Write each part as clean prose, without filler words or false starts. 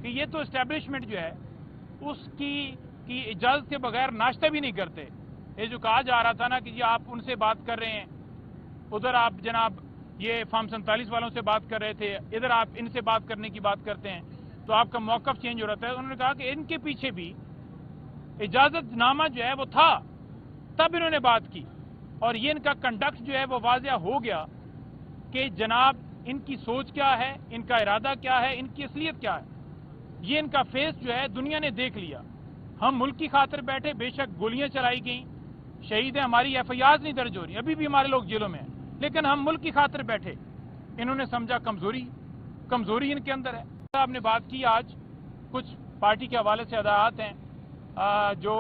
کہ یہ تو اسٹیبلشمنٹ جو ہے اس کی اجازت کے بغیر ناشتہ بھی نہیں کرتے. یہ جو کہا جا رہا تھا نا کہ جی آپ ان سے بات کر رہے ہیں، ادھر آپ جناب یہ فارم 47 والوں سے بات کر رہے تھے، ادھر آپ ان سے بات کرنے کی بات کرتے ہیں تو آپ کا موقف چینج ہو رہا ہے. انہوں نے کہا کہ ان کے پیچھے بھی اجازت نامہ جو ہے وہ تھا، تب انہوں نے بات کی، اور یہ ان کا کنڈکٹ جو ہے وہ واضح ہو گیا کہ جناب ان کی سوچ کیا ہے، ان کا ارادہ کیا ہے، ان کی اصلیت کیا ہے. یہ ان کا فیس جو ہے دنیا نے دیکھ لیا. ہم ملک کی خاطر بیٹھے، بے شک گولیاں چلائی گئیں، شہید ہیں، ہماری FIRs نہیں درج ہو رہی، ابھی بھی ہمارے لوگ جیلوں میں ہیں، لیکن ہم ملک کی خاطر بیٹھے. انہوں نے سمجھا کمزوری ان کے اندر ہے. آپ نے بات کی آج کچھ پارٹی کے حوالے سے ہدایات ہیں جو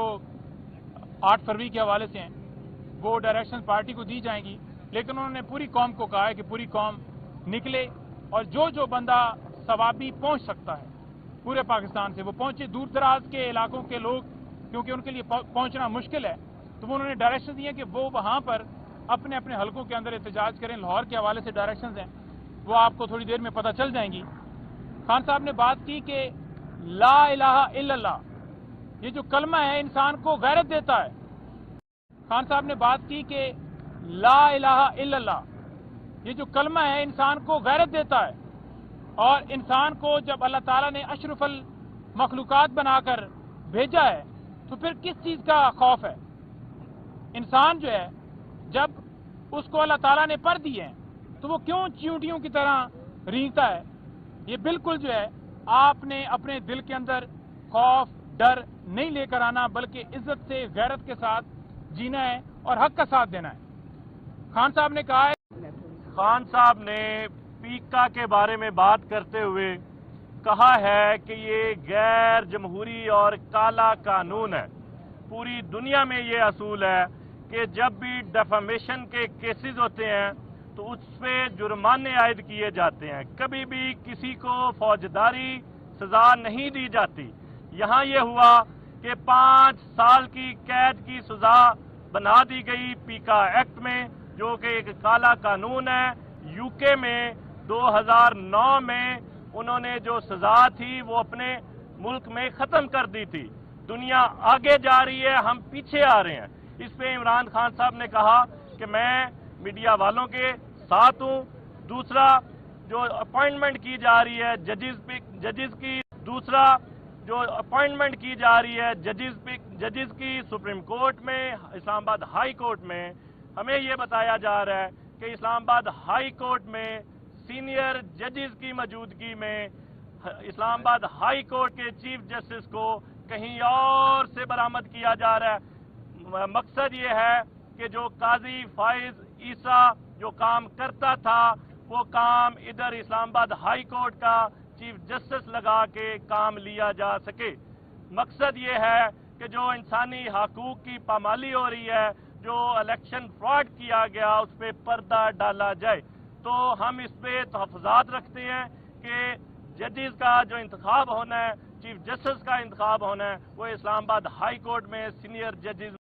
8 فروری کے حوالے سے ہیں، وہ ڈائریکشن پارٹی کو دی جائیں گی، لیکن انہوں نے پوری قوم کو کہا ہے کہ پوری قوم نکلے اور جو بندہ ثوابی پہنچ سکتا ہے پورے پاکستان سے وہ پہنچے. دور دراز کے علاقوں کے لوگ کیونکہ ان کے لیے پہنچنا مشکل ہے، تو وہ انہوں نے ڈائریکشن دیے کہ وہ وہاں پر اپنے اپنے حلقوں کے اندر احتجاج کریں. لاہور کے حوالے سے ڈائریکشنز ہیں، وہ آپ کو تھوڑی دیر میں پتہ چل جائیں گی. خان صاحب نے بات کی کہ لا الہ الا اللہ، یہ جو کلمہ ہے انسان کو غیرت دیتا ہے. خان صاحب نے بات کی کہ لا الہ الا اللہ، یہ جو کلمہ ہے انسان کو غیرت دیتا ہے، اور انسان کو جب اللہ تعالیٰ نے اشرف المخلوقات بنا کر بھیجا ہے تو پھر کس چیز کا خوف ہے. انسان جو ہے جب اس کو اللہ تعالیٰ نے پر دی ہے تو وہ کیوں چیونٹیوں کی طرح رینگتا ہے. یہ بالکل جو ہے آپ نے اپنے دل کے اندر خوف ڈر نہیں لے کر آنا، بلکہ عزت سے غیرت کے ساتھ جینا ہے اور حق کا ساتھ دینا ہے. خان صاحب نے کہا ہے، خان صاحب نے پیکا کے بارے میں بات کرتے ہوئے کہا ہے کہ یہ غیر جمہوری اور کالا قانون ہے. پوری دنیا میں یہ اصول ہے کہ جب بھی ڈیفامیشن کے کیسز ہوتے ہیں تو اس پہ جرمانے عائد کیے جاتے ہیں، کبھی بھی کسی کو فوجداری سزا نہیں دی جاتی. یہاں یہ ہوا کہ 5 سال کی قید کی سزا بنا دی گئی پیکا ایکٹ میں، جو کہ ایک کالا قانون ہے. UK میں 2009 میں انہوں نے جو سزا تھی وہ اپنے ملک میں ختم کر دی تھی. دنیا آگے جا رہی ہے، ہم پیچھے آ رہے ہیں. اس پہ عمران خان صاحب نے کہا کہ میں میڈیا والوں کے ساتھ ہوں. دوسرا جو اپوائنٹمنٹ کی جا رہی ہے ججز کی، دوسرا جو اپوائنٹمنٹ کی جا رہی ہے ججز کی سپریم کورٹ میں، اسلام آباد ہائی کورٹ میں، ہمیں یہ بتایا جا رہا ہے کہ اسلام آباد ہائی کورٹ میں سینئر ججز کی موجودگی میں اسلام آباد ہائی کورٹ کے چیف جسٹس کو کہیں اور سے برآمد کیا جا رہا ہے. مقصد یہ ہے کہ جو قاضی فائز عیسیٰ جو کام کرتا تھا وہ کام ادھر اسلام آباد ہائی کورٹ کا چیف جسٹس لگا کے کام لیا جا سکے. مقصد یہ ہے کہ جو انسانی حقوق کی پامالی ہو رہی ہے، جو الیکشن فراڈ کیا گیا، اس پہ پردہ ڈالا جائے. تو ہم اس پہ تحفظات رکھتے ہیں کہ ججز کا جو انتخاب ہونا ہے، چیف جسٹس کا انتخاب ہونا ہے، وہ اسلام آباد ہائی کورٹ میں سینئر ججز